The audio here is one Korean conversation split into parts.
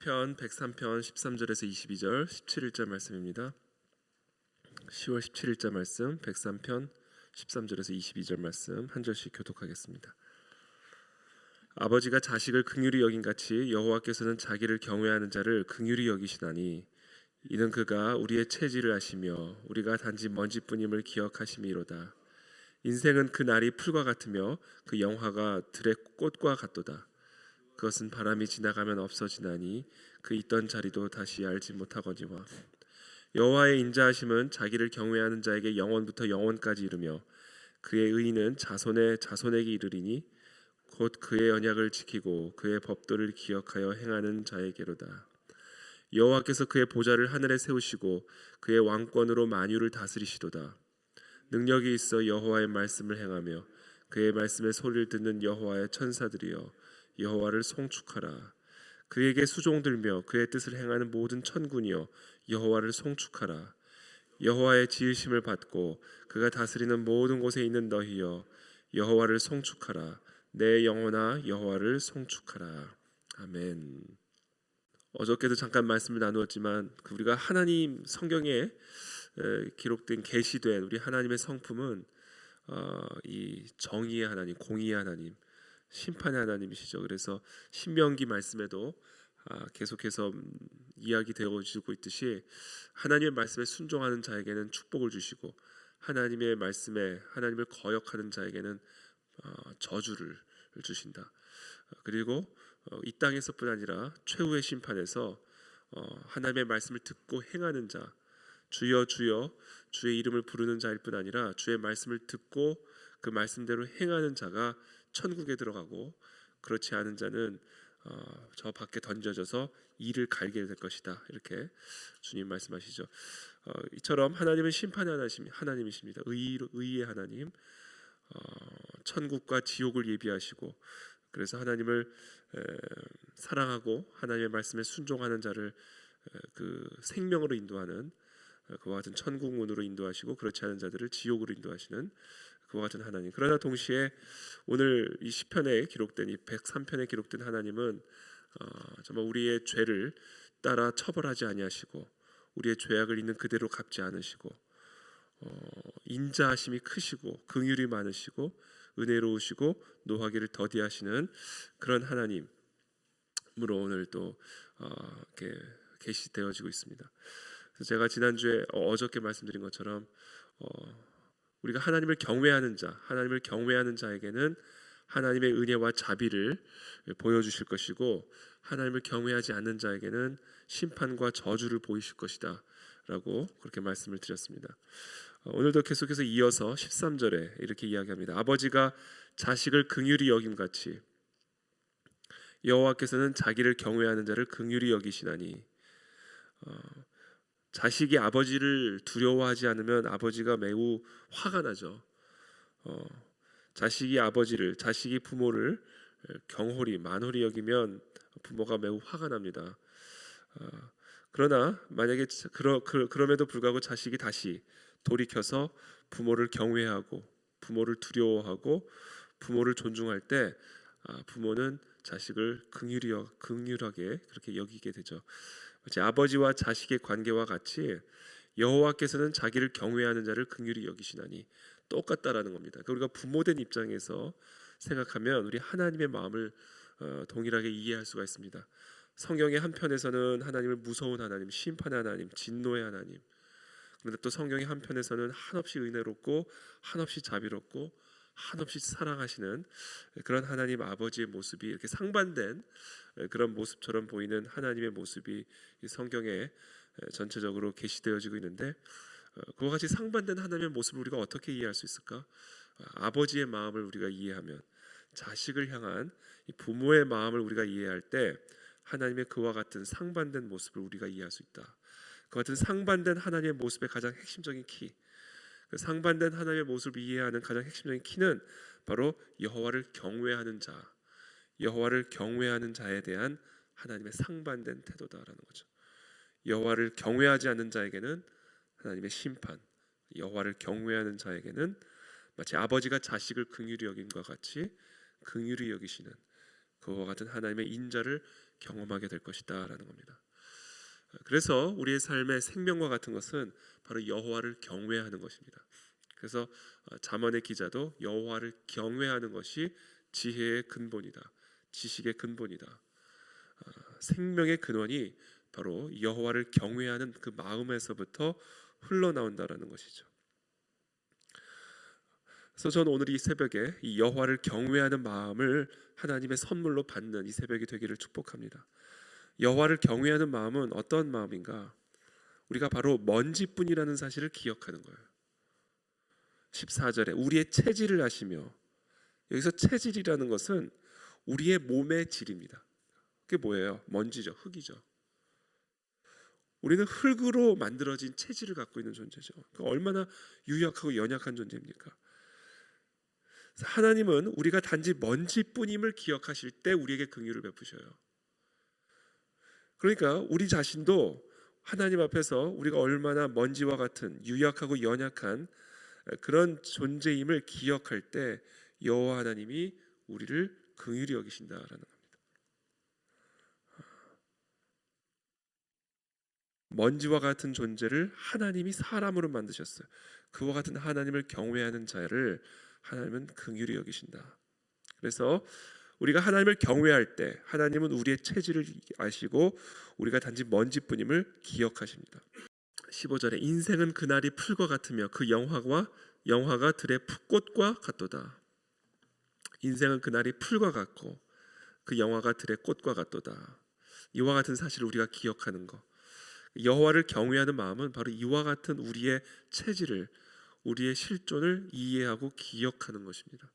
편 103편 13절에서 22절 17일자 말씀입니다. 10월 17일자 말씀 103편 13절에서 22절 말씀 한 절씩 교독하겠습니다. 아버지가 자식을 긍휼히 여긴 같이 여호와께서는 자기를 경외하는 자를 긍휼히 여기시나니 이는 그가 우리의 체질을 아시며 우리가 단지 먼지뿐임을 기억하심이로다. 인생은 그 날이 풀과 같으며 그 영화가 들의 꽃과 같도다. 그것은 바람이 지나가면 없어지나니 그 있던 자리도 다시 알지 못하거니와 여호와의 인자하심은 자기를 경외하는 자에게 영원부터 영원까지 이르며 그의 의인은 자손의 자손에게 이르리니 곧 그의 언약을 지키고 그의 법도를 기억하여 행하는 자에게로다. 여호와께서 그의 보좌를 하늘에 세우시고 그의 왕권으로 만유를 다스리시도다. 능력이 있어 여호와의 말씀을 행하며 그의 말씀의 소리를 듣는 여호와의 천사들이여 여호와를 송축하라. 그에게 수종들며 그의 뜻을 행하는 모든 천군이여 여호와를 송축하라. 여호와의 지으심을 받고 그가 다스리는 모든 곳에 있는 너희여 여호와를 송축하라. 내 영혼아 여호와를 송축하라. 아멘. 어저께도 잠깐 말씀을 나누었지만 우리가 하나님 성경에 기록된 계시된 우리 하나님의 성품은 이 정의의 하나님, 공의의 하나님, 심판의 하나님이시죠. 그래서 신명기 말씀에도 계속해서 이야기되어지고 있듯이 하나님의 말씀에 순종하는 자에게는 축복을 주시고 하나님의 말씀에 하나님을 거역하는 자에게는 저주를 주신다. 그리고 이 땅에서뿐 아니라 최후의 심판에서 하나님의 말씀을 듣고 행하는 자, 주여 주여 주의 이름을 부르는 자일 뿐 아니라 주의 말씀을 듣고 그 말씀대로 행하는 자가 천국에 들어가고 그렇지 않은 자는 저 밖에 던져져서 이를 갈게 될 것이다. 이렇게 주님 말씀하시죠. 이처럼 하나님은 심판의 하나님이십니다. 의의 하나님, 천국과 지옥을 예비하시고 그래서 하나님을 사랑하고 하나님의 말씀에 순종하는 자를 그 생명으로 인도하는 그와 같은 천국 문으로 인도하시고 그렇지 않은 자들을 지옥으로 인도하시는 그와 같은 하나님. 그러나 동시에 오늘 이 시편에 기록된 이 103편에 기록된 하나님은 정말 우리의 죄를 따라 처벌하지 아니하시고 우리의 죄악을 있는 그대로 갚지 않으시고 인자하심이 크시고 긍휼이 많으시고 은혜로우시고 노하기를 더디하시는 그런 하나님으로 오늘 또 이렇게 계시되어지고 있습니다. 그래서 제가 지난주에 어저께 말씀드린 것처럼 우리가 하나님을 경외하는 자, 하나님을 경외하는 자에게는 하나님의 은혜와 자비를 보여주실 것이고 하나님을 경외하지 않는 자에게는 심판과 저주를 보이실 것이다 라고 그렇게 말씀을 드렸습니다. 오늘도 계속해서 이어서 13절에 이렇게 이야기합니다. 아버지가 자식을 긍휼히 여김같이 여호와께서는 자기를 경외하는 자를 긍휼히 여기시나니 자식이 아버지를 두려워하지 않으면 아버지가 매우 화가 나죠. 자식이 부모를 경홀히 만홀히 여기면 부모가 매우 화가 납니다. 그러나 만약에 그럼에도 불구하고 자식이 다시 돌이켜서 부모를 경외하고 부모를 두려워하고 부모를 존중할 때 부모는 자식을 긍휼하게 그렇게 여기게 되죠. 마치 아버지와 자식의 관계와 같이 여호와께서는 자기를 경외하는 자를 긍휼히 여기시나니 똑같다라는 겁니다. 우리가 부모된 입장에서 생각하면 우리 하나님의 마음을 동일하게 이해할 수가 있습니다. 성경의 한편에서는 하나님을 무서운 하나님, 심판의 하나님, 진노의 하나님, 그런데 또 성경의 한편에서는 한없이 은혜롭고 한없이 자비롭고 한없이 사랑하시는 그런 하나님 아버지의 모습이 이렇게 상반된 그런 모습처럼 보이는 하나님의 모습이 이 성경에 전체적으로 계시되어지고 있는데 그와 같이 상반된 하나님의 모습을 우리가 어떻게 이해할 수 있을까? 아버지의 마음을 우리가 이해하면 자식을 향한 이 부모의 마음을 우리가 이해할 때 하나님의 그와 같은 상반된 모습을 우리가 이해할 수 있다. 그와 같은 상반된 하나님의 모습의 가장 핵심적인 키, 그 상반된 하나님의 모습을 이해하는 가장 핵심적인 키는 바로 여호와를 경외하는 자, 여호와를 경외하는 자에 대한 하나님의 상반된 태도다라는 거죠. 여호와를 경외하지 않는 자에게는 하나님의 심판, 여호와를 경외하는 자에게는 마치 아버지가 자식을 긍휼히 여김과 같이 긍휼히 여기시는 그와 같은 하나님의 인자를 경험하게 될 것이다라는 겁니다. 그래서 우리의 삶의 생명과 같은 것은 바로 여호와를 경외하는 것입니다. 그래서 잠언의 기자도 여호와를 경외하는 것이 지혜의 근본이다, 지식의 근본이다. 생명의 근원이 바로 여호와를 경외하는 그 마음에서부터 흘러나온다라는 것이죠. 그래서 저는 오늘 이 새벽에 이 여호와를 경외하는 마음을 하나님의 선물로 받는 이 새벽이 되기를 축복합니다. 여호와를 경외하는 마음은 어떤 마음인가? 우리가 바로 먼지뿐이라는 사실을 기억하는 거예요. 14절에 우리의 체질을 아시며, 여기서 체질이라는 것은 우리의 몸의 질입니다. 그게 뭐예요? 먼지죠, 흙이죠. 우리는 흙으로 만들어진 체질을 갖고 있는 존재죠. 그러니까 얼마나 유약하고 연약한 존재입니까? 하나님은 우리가 단지 먼지뿐임을 기억하실 때 우리에게 긍휼을 베푸셔요. 그러니까 우리 자신도 하나님 앞에서 우리가 얼마나 먼지와 같은 유약하고 연약한 그런 존재임을 기억할 때 여호와 하나님이 우리를 긍휼히 여기신다라는 겁니다. 먼지와 같은 존재를 하나님이 사람으로 만드셨어요. 그와 같은 하나님을 경외하는 자를 하나님은 긍휼히 여기신다. 그래서 우리가 하나님을 경외할 때 하나님은 우리의 체질을 아시고 우리가 단지 먼지뿐임을 기억하십니다. 15절에 인생은 그날이 풀과 같으며 그 영화가 들의 풋꽃과 같도다. 인생은 그날이 풀과 같고 그 영화가 들의 꽃과 같도다. 이와 같은 사실을 우리가 기억하는 것, 여호와를 경외하는 마음은 바로 이와 같은 우리의 체질을, 우리의 실존을 이해하고 기억하는 것입니다.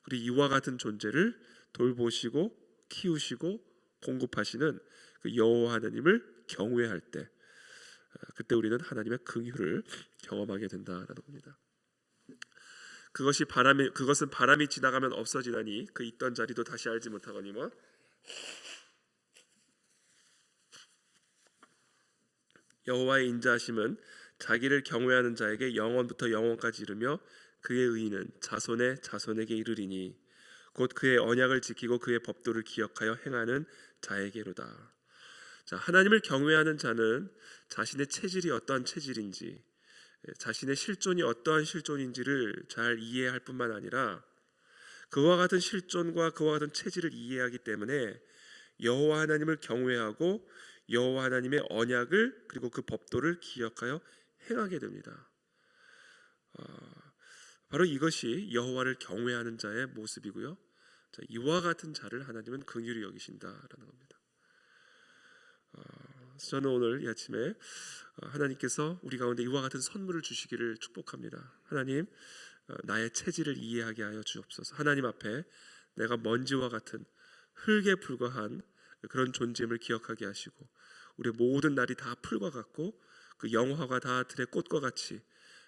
그리고 이와 같은 존재를 돌보시고 키우시고 공급하시는 그 여호와 하나님을 경외할 때, 그때 우리는 하나님의 긍휼을 경험하게 된다라는 겁니다. 그것은 바람이 지나가면 없어지나니 그 있던 자리도 다시 알지 못하거니와 여호와의 인자하심은 자기를 경외하는 자에게 영원부터 영원까지 이르며 그의 의는 자손의 자손에게 이르리니 곧 그의 언약을 지키고 그의 법도를 기억하여 행하는 자에게로다. 자, 하나님을 경외하는 자는 자신의 체질이 어떠한 체질인지, 자신의 실존이 어떠한 실존인지를 잘 이해할 뿐만 아니라 그와 같은 실존과 그와 같은 체질을 이해하기 때문에 여호와 하나님을 경외하고 여호와 하나님의 언약을 그리고 그 법도를 기억하여 행하게 됩니다. 바로 이것이 여호와를 경외하는 자의 모습이고요. 자, 이와 같은 자를 하나님은 긍휼히 여기신다라는 겁니다. 저는 오늘 이 아침에 하나님께서 우리 가운데 이와 같은 선물을 주시기를 축복합니다. 하나님, 나의 체질을 이해하게 하여 주옵소서. 하나님 앞에 내가 먼지와 같은 흙에 불과한 그런 존재임을 기억하게 하시고 우리의 모든 날이 다 풀과 같고 그 영화가 다 들의 꽃과 같이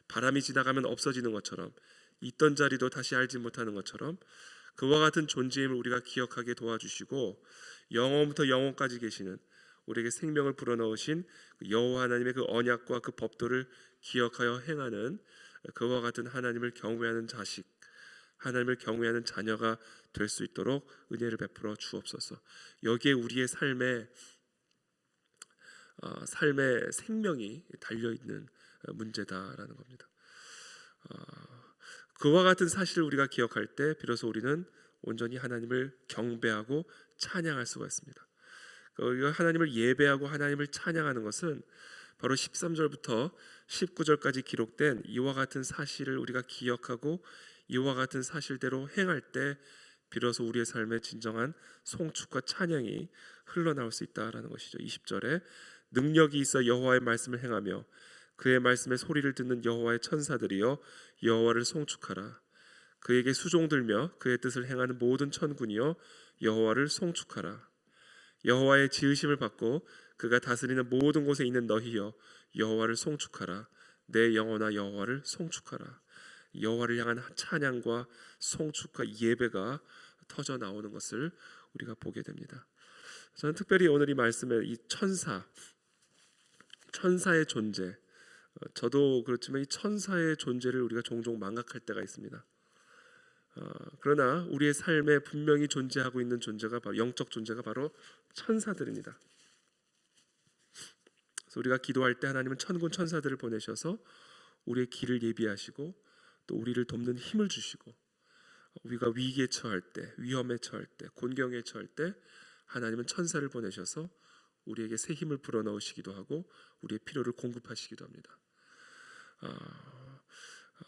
바람이 지나가면 없어지는 것처럼 있던 자리도 다시 알지 못하는 것처럼 그와 같은 존재임을 우리가 기억하게 도와주시고 영원부터 영원까지 계시는 우리에게 생명을 불어넣으신 여호와 하나님의 그 언약과 그 법도를 기억하여 행하는 그와 같은 하나님을 경외하는 자식, 하나님을 경외하는 자녀가 될 수 있도록 은혜를 베풀어 주옵소서. 여기에 우리의 삶의 생명이 달려 있는 문제다라는 겁니다. 그와 같은 사실을 우리가 기억할 때 비로소 우리는 온전히 하나님을 경배하고 찬양할 수가 있습니다. 우리가 하나님을 예배하고 하나님을 찬양하는 것은 바로 13절부터 19절까지 기록된 이와 같은 사실을 우리가 기억하고 이와 같은 사실대로 행할 때 비로소 우리의 삶에 진정한 송축과 찬양이 흘러나올 수 있다라는 것이죠. 20절에 능력이 있어 여호와의 말씀을 행하며 그의 말씀의 소리를 듣는 여호와의 천사들이여 여호와를 송축하라. 그에게 수종들며 그의 뜻을 행하는 모든 천군이여 여호와를 송축하라. 여호와의 지으심을 받고 그가 다스리는 모든 곳에 있는 너희여 여호와를 송축하라. 내 영혼아 여호와를 송축하라. 여호와를 향한 찬양과 송축과 예배가 터져 나오는 것을 우리가 보게 됩니다. 저는 특별히 오늘 이 말씀에 이 천사의 존재, 저도 그렇지만 이 천사의 존재를 우리가 종종 망각할 때가 있습니다. 그러나 우리의 삶에 분명히 존재하고 있는 존재가 바로 영적 존재가 바로 천사들입니다. 그래서 우리가 기도할 때 하나님은 천군 천사들을 보내셔서 우리의 길을 예비하시고 또 우리를 돕는 힘을 주시고 우리가 위기에 처할 때, 위험에 처할 때, 곤경에 처할 때 하나님은 천사를 보내셔서 우리에게 새 힘을 불어넣으시기도 하고 우리의 필요를 공급하시기도 합니다.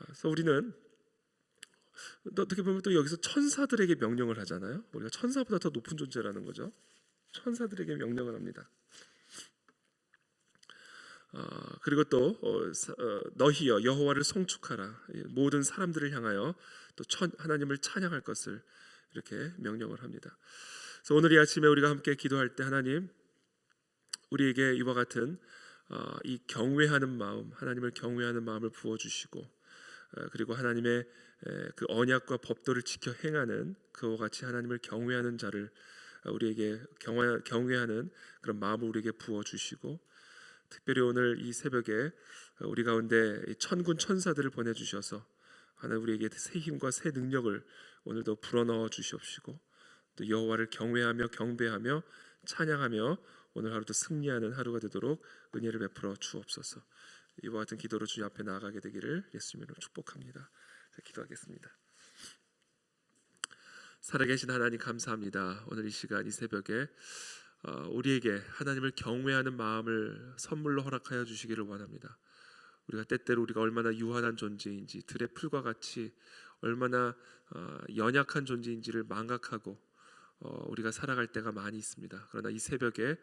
그래서 우리는 또 어떻게 보면 또 여기서 천사들에게 명령을 하잖아요. 우리가 천사보다 더 높은 존재라는 거죠. 천사들에게 명령을 합니다. 그리고 또 너희여 여호와를 송축하라, 모든 사람들을 향하여 또 하나님을 찬양할 것을 이렇게 명령을 합니다. 그래서 오늘 이 아침에 우리가 함께 기도할 때 하나님 우리에게 이와 같은 이 경외하는 마음, 하나님을 경외하는 마음을 부어주시고 그리고 하나님의 그 언약과 법도를 지켜 행하는 그와 같이 하나님을 경외하는 자를 우리에게 경외하는 그런 마음을 우리에게 부어주시고 특별히 오늘 이 새벽에 우리 가운데 천군 천사들을 보내주셔서 하나님 우리에게 새 힘과 새 능력을 오늘도 불어넣어 주시옵시고 또 여호와를 경외하며 경배하며 찬양하며 오늘 하루도 승리하는 하루가 되도록 은혜를 베풀어 주옵소서. 이와 같은 기도로 주님 앞에 나아가게 되기를 예수님으로 축복합니다. 자, 기도하겠습니다. 살아계신 하나님 감사합니다. 오늘 이 시간 이 새벽에 우리에게 하나님을 경외하는 마음을 선물로 허락하여 주시기를 원합니다. 우리가 때때로 우리가 얼마나 유한한 존재인지 들의 풀과 같이 얼마나 연약한 존재인지를 망각하고 우리가 살아갈 때가 많이 있습니다. 그러나 이 새벽에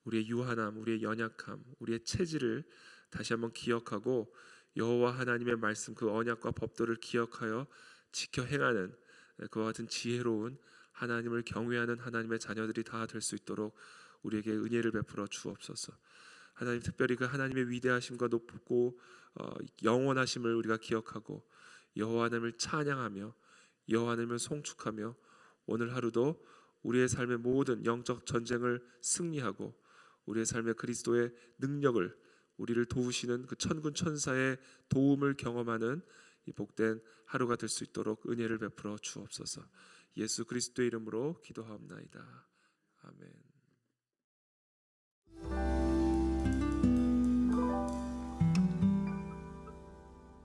우리의 유한함, 우리의 연약함, 우리의 체질을 다시 한번 기억하고 여호와 하나님의 말씀 그 언약과 법도를 기억하여 지켜 행하는 그와 같은 지혜로운 하나님을 경외하는 하나님의 자녀들이 다 될 수 있도록 우리에게 은혜를 베풀어 주옵소서. 하나님 특별히 그 하나님의 위대하심과 높고 영원하심을 우리가 기억하고 여호와 하나님을 찬양하며 여호와 하나님을 송축하며 오늘 하루도 우리의 삶의 모든 영적 전쟁을 승리하고 우리의 삶의 그리스도의 능력을 우리를 도우시는 그 천군 천사의 도움을 경험하는 이 복된 하루가 될 수 있도록 은혜를 베풀어 주옵소서. 예수 그리스도의 이름으로 기도하옵나이다. 아멘.